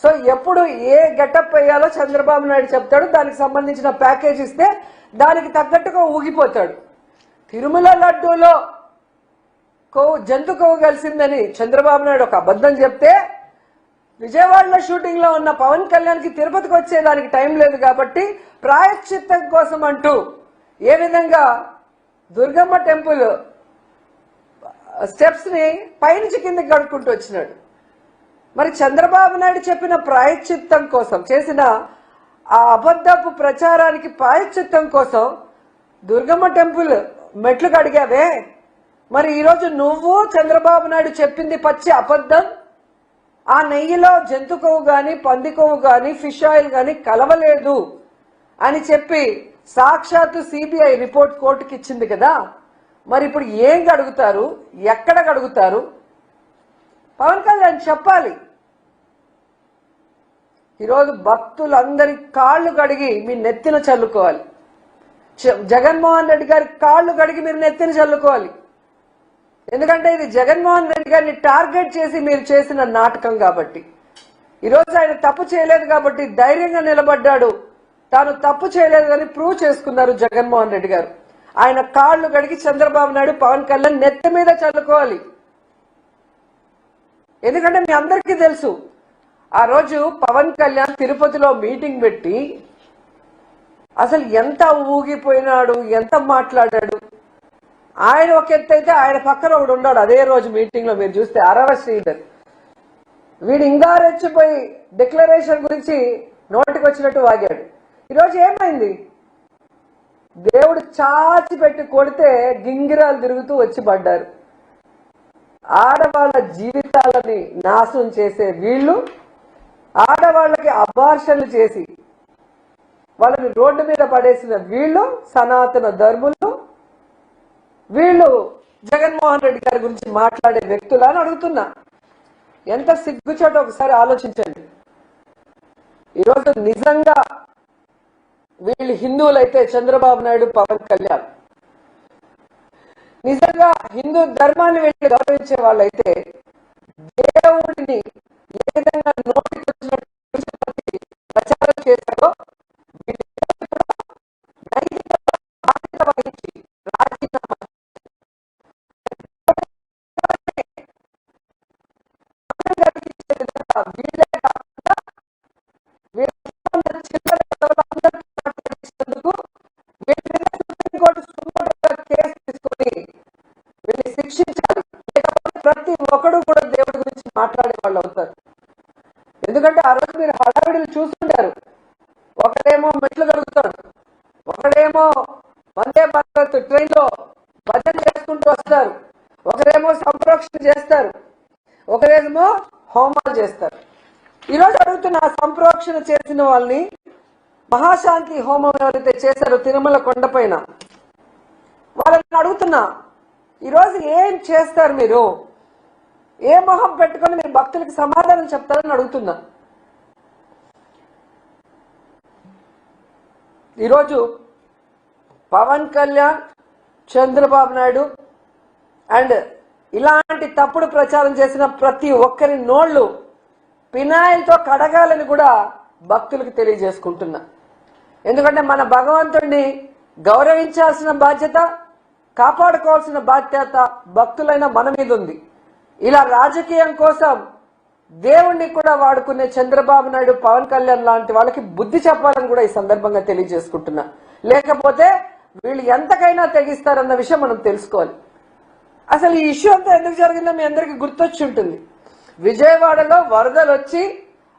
So ఎప్పుడు ఏ getup వేయాలో చంద్రబాబు నాయుడు చెప్తాడు, దానికి సంబంధించిన ప్యాకేజ్ ఇస్తే దానికి తగ్గట్టుగా ఊగిపోతాడు. తిరుమల లడ్డూలో జంతు కొవ్వు కలిసిందని చంద్రబాబు నాయుడు ఒక అబద్ధం చెప్తే, విజయవాడలో షూటింగ్ లో ఉన్న పవన్ కళ్యాణ్కి తిరుపతికి వచ్చేదానికి టైం లేదు కాబట్టి ప్రాయశ్చిత్తం కోసం అంటూ ఏ విధంగా దుర్గమ్మ టెంపుల్ స్టెప్స్ ని పైనుంచి కిందకి గడుపుకుంటూ వచ్చినాడు. మరి చంద్రబాబు నాయుడు చెప్పిన ప్రాయశ్చిత్తం కోసం చేసిన ఆ అబద్ధపు ప్రచారానికి ప్రాయశ్చిత్తం కోసం దుర్గమ్మ టెంపుల్ మెట్లు కడిగావే, మరి ఈరోజు నువ్వు చంద్రబాబు నాయుడు చెప్పింది పచ్చి అబద్ధం. ఆ నెయ్యిలో జంతు కొవ్వు గాని పంది కొవ్వు గాని ఫిష్ ఆయిల్ గాని కలవలేదు అని చెప్పి సాక్షాత్తు సిబిఐ రిపోర్ట్ కోర్టుకి ఇచ్చింది కదా. మరి ఇప్పుడు ఏం గడుగుతారు, ఎక్కడ గడుగుతారు? పవన్ కళ్యాణ్ చెప్పాలి. ఈరోజు భక్తులందరి కాళ్ళు కడిగి మీ నెత్తిన చల్లుకోవాలి. జగన్మోహన్ రెడ్డి గారి కాళ్ళు కడిగి మీరు నెత్తిన చల్లుకోవాలి. ఎందుకంటే ఇది జగన్మోహన్ రెడ్డి గారిని టార్గెట్ చేసి మీరు చేసిన నాటకం కాబట్టి. ఈరోజు ఆయన తప్పు చేయలేదు కాబట్టి ధైర్యంగా నిలబడ్డాడు. తాను తప్పు చేయలేదు అని ప్రూవ్ చేసుకున్నారు జగన్మోహన్ రెడ్డి గారు. ఆయన కాళ్ళు కడిగి చంద్రబాబు నాయుడు పవన్ కళ్యాణ్ నెత్తి మీద చల్లుకోవాలి. ఎందుకంటే మీ అందరికీ తెలుసు, ఆ రోజు పవన్ కళ్యాణ్ తిరుపతిలో మీటింగ్ పెట్టి అసలు ఎంత ఊగిపోయినాడు, ఎంత మాట్లాడాడు. ఆయన ఒక ఎత్తు అయితే ఆయన పక్కన ఒకడు ఉన్నాడు అదే రోజు మీటింగ్ లో, మీరు చూస్తే అరవ శ్రీధర్. వీడు ఇంకా రెచ్చిపోయి డిక్లరేషన్ గురించి నోటికి వచ్చినట్టు వాగాడు. ఈరోజు ఏమైంది? దేవుడు చాచి పెట్టి కొడితే గింగిరాలు తిరుగుతూ వచ్చి పడ్డారు. ఆడవాళ్ళ జీవితాలని నాశనం చేసే వీళ్ళు, ఆడవాళ్ళకి అబార్షన్లు చేసి వాళ్ళని రోడ్డు మీద పడేసిన వీళ్ళు, సనాతన ధర్ములు, వీళ్ళు జగన్మోహన్ రెడ్డి గారి గురించి మాట్లాడే వ్యక్తులు అని అడుగుతున్నా. ఎంత సిగ్గుచోట ఒకసారి ఆలోచించండి. ఈరోజు నిజంగా వీళ్ళు హిందువులైతే చంద్రబాబు నాయుడు పవన్ కళ్యాణ్ నిజంగా హిందూ ధర్మాన్ని వీళ్ళు గౌరవించే వాళ్ళైతే దేవుడిని ఏ విధంగా నోటికి వచ్చినట్టు ప్రచారం చేశారో బాధ్యత వహించి రాజీనామా వీళ్ళే కాకుండా కేసు తీసుకొని వీళ్ళని శిక్షించాలి. లేకపోతే ప్రతి ఒక్కడు కూడా దేవుడి గురించి మాట్లాడే వాళ్ళు అవుతారు. ఎందుకంటే ఆ రోజు మీరు హడావిడిలు చూస్తుంటారు. ఒకడేమో మెట్లు కలుగుతాడు, ఒకడేమో వందే భారత్ ట్రైన్ లో భజన చేసుకుంటూ వస్తారు, ఒకరేమో సంప్రోక్షణ చేస్తారు, ఒకరేమో హోమాలు చేస్తారు. ఈరోజు అడుగుతున్న సంప్రోక్షణ చేసిన వాళ్ళని, మహాశాంతి హోమం ఎవరైతే చేశారో తిరుమల కొండపైన, వాళ్ళని అడుగుతున్నా, ఈరోజు ఏం చేస్తారు? మీరు ఏ మొహం పెట్టుకొని మీరు భక్తులకి సమాధానం చెప్తారని అడుగుతున్నా. ఈరోజు పవన్ కళ్యాణ్, చంద్రబాబు నాయుడు అండ్ ఇలాంటి తప్పుడు ప్రచారం చేసిన ప్రతి ఒక్కరి నోళ్లు పినాయిల్తో కడగాలని కూడా భక్తులకు తెలియజేసుకుంటున్నా. ఎందుకంటే మన భగవంతుడిని గౌరవించాల్సిన బాధ్యత, కాపాడుకోవాల్సిన బాధ్యత భక్తులైన మన మీద ఉంది. ఇలా రాజకీయం కోసం దేవుణ్ణి కూడా వాడుకునే చంద్రబాబు నాయుడు, పవన్ కళ్యాణ్ లాంటి వాళ్ళకి బుద్ధి చెప్పాలని కూడా ఈ సందర్భంగా తెలియజేసుకుంటున్నా. లేకపోతే వీళ్ళు ఎంతకైనా తెగిస్తారన్న విషయం మనం తెలుసుకోవాలి. అసలు ఈ ఇష్యూ అంతా ఎందుకు జరిగిందో మీ అందరికీ గుర్తొచ్చి ఉంటుంది. విజయవాడలో వరదలు వచ్చి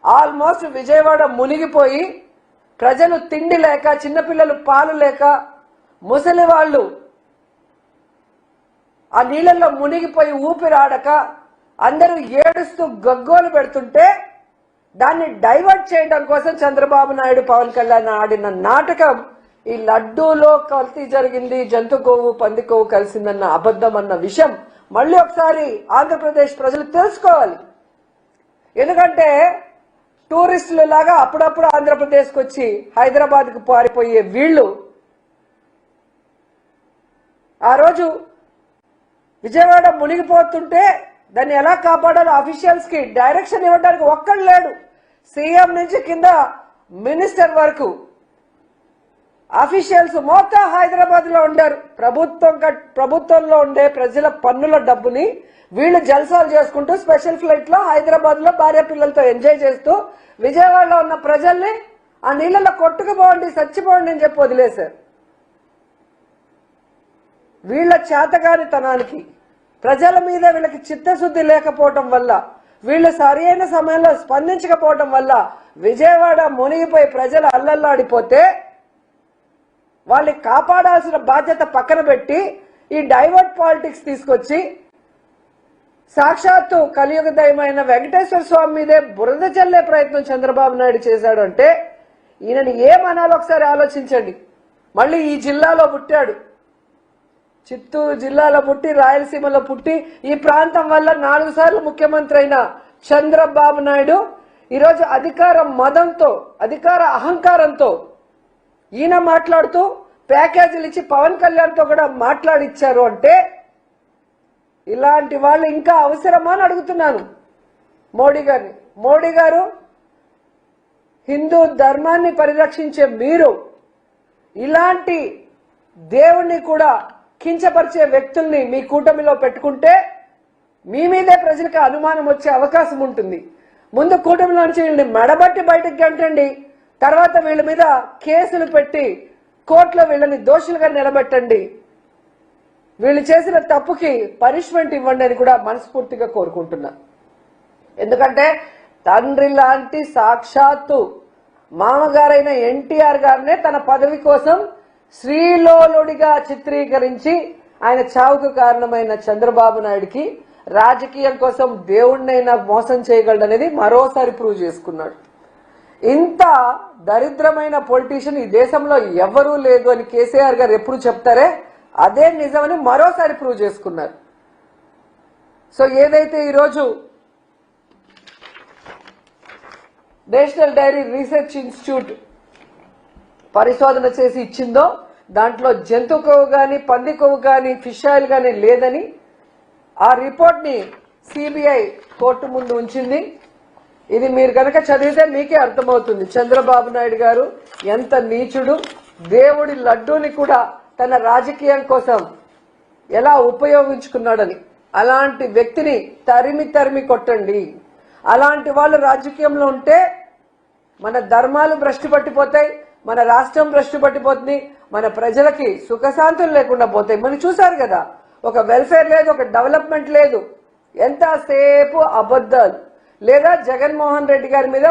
ఆల్మోస్ట్ విజయవాడ మునిగిపోయి ప్రజలు తిండి లేక, చిన్నపిల్లలు పాలు లేక, ముసలి వాళ్ళు ఆ నీళ్ళల్లో మునిగిపోయి ఊపిరాడక అందరూ ఏడుస్తూ గగ్గోలు పెడుతుంటే దాన్ని డైవర్ట్ చేయడం కోసం చంద్రబాబు నాయుడు, పవన్ కళ్యాణ్ ఆడిన నాటకం ఈ లడ్డూలో కల్తీ జరిగింది, జంతు కొవ్వు పంది కొవ్వు కలిసిందన్న అబద్ధం అన్న విషయం మళ్ళీ ఒకసారి ఆంధ్రప్రదేశ్ ప్రజలు తెలుసుకోవాలి. ఎందుకంటే టూరిస్టుల లాగా అప్పుడప్పుడు ఆంధ్రప్రదేశ్కి వచ్చి హైదరాబాద్కు పారిపోయే వీళ్ళు ఆ రోజు విజయవాడ మునిగిపోతుంటే దాన్ని ఎలా కాపాడాలో అఫీషియల్స్ కి డైరెక్షన్ ఇవ్వడానికి ఒక్కడు లేడు. సీఎం నుంచి కింద మినిస్టర్ వరకు అఫీషియల్స్ మొత్తం హైదరాబాద్ లో ఉండారు. ప్రభుత్వంలో ఉండే ప్రజల పన్నుల డబ్బుని వీళ్ళు జల్సాలు చేసుకుంటూ స్పెషల్ ఫ్లైట్ లో హైదరాబాద్ లో భార్య పిల్లలతో ఎంజాయ్ చేస్తూ విజయవాడలో ఉన్న ప్రజల్ని ఆ నీళ్ళలో కొట్టుకుపోండి, చచ్చిపోండి అని చెప్పి వదిలేశారు. వీళ్ళ చేతగానితనానికి, ప్రజల మీద వీళ్ళకి చిత్తశుద్ధి లేకపోవటం వల్ల, వీళ్ళు సరైన సమయంలో స్పందించకపోవటం వల్ల విజయవాడ మునిగిపోయి ప్రజలు అల్లల్లాడిపోతే వాళ్ళని కాపాడాల్సిన బాధ్యత పక్కన పెట్టి ఈ డైవర్ట్ పాలిటిక్స్ తీసుకొచ్చి సాక్షాత్తు కలియుగ దైవమైన వెంకటేశ్వర స్వామి మీదే బురద చల్లే ప్రయత్నం చంద్రబాబు నాయుడు చేశాడు అంటే ఈయనని ఏమనాలో ఒకసారి ఆలోచించండి. మళ్ళీ ఈ జిల్లాలో పుట్టాడు, చిత్తూరు జిల్లాలో పుట్టి రాయలసీమలో పుట్టి ఈ ప్రాంతం వల్ల 4 సార్లు ముఖ్యమంత్రి అయిన చంద్రబాబు నాయుడు ఈరోజు అధికార మదంతో, అధికార అహంకారంతో ఈయన మాట్లాడుతూ ప్యాకేజీలు ఇచ్చి పవన్ కళ్యాణ్తో కూడా మాట్లాడిచ్చారు అంటే ఇలాంటి వాళ్ళు ఇంకా అవసరమా అని అడుగుతున్నాను మోడీ గారిని. మోడీ గారు, హిందూ ధర్మాన్ని పరిరక్షించే మీరు ఇలాంటి దేవుణ్ణి కూడా కించపరిచే వ్యక్తుల్ని మీ కూటమిలో పెట్టుకుంటే మీ మీదే ప్రజలకు అనుమానం వచ్చే అవకాశం ఉంటుంది. ముందు కూటమిలో నుంచి వీళ్ళని మెడబట్టి బయటకు గంటండి, తర్వాత వీళ్ళ మీద కేసులు పెట్టి కోర్టులో వీళ్ళని దోషులుగా నిలబెట్టండి, వీళ్ళు చేసిన తప్పుకి పనిష్మెంట్ ఇవ్వండి అని కూడా మనస్ఫూర్తిగా కోరుకుంటున్నా. ఎందుకంటే తండ్రి లాంటి సాక్షాత్తు మామగారైన ఎన్టీఆర్ గారినే తన పదవి కోసం శ్రీలోలుడిగా చిత్రీకరించి ఆయన చావుకు కారణమైన చంద్రబాబు నాయుడికి రాజకీయం కోసం దేవుణ్ణైనా మోసం చేయగలడనేది మరోసారి ప్రూవ్ చేసుకున్నాడు. ఇంత దరిద్రమైన పొలిటీషియన్ ఈ దేశంలో ఎవరూ లేదు అని కేసీఆర్ గారు ఎప్పుడు చెప్తారే అదే నిజమని మరోసారి ప్రూవ్ చేసుకున్నారు. సో ఏదైతే ఈరోజు నేషనల్ డైరీ రీసెర్చ్ ఇన్స్టిట్యూట్ పరిశోధన చేసి ఇచ్చిందో దాంట్లో జంతు కొవ్వు కానీ, పంది కొవ్వు కానీ, ఫిష్ ఆయిల్ కానీ లేదని ఆ రిపోర్ట్ ని సిబిఐ కోర్టు ముందు ఉంచింది. ఇది మీరు కనుక చదివితే మీకే అర్థమవుతుంది చంద్రబాబు నాయుడు గారు ఎంత నీచుడు, దేవుడి లడ్డూని కూడా తన రాజకీయం కోసం ఎలా ఉపయోగించుకున్నాడని. అలాంటి వ్యక్తిని తరిమి కొట్టండి. అలాంటి వాళ్ళు రాజకీయంలో ఉంటే మన ధర్మాలు భ్రష్టు పట్టిపోతాయి, మన రాష్ట్రం భ్రష్టు పట్టిపోతుంది, మన ప్రజలకి సుఖశాంతులు లేకుండా పోతాయి. మనం చూసారు కదా, ఒక వెల్ఫేర్ లేదు, ఒక డెవలప్మెంట్ లేదు, ఎంతసేపు అబద్ధాలు. లేదా జగన్మోహన్ రెడ్డి గారి మీద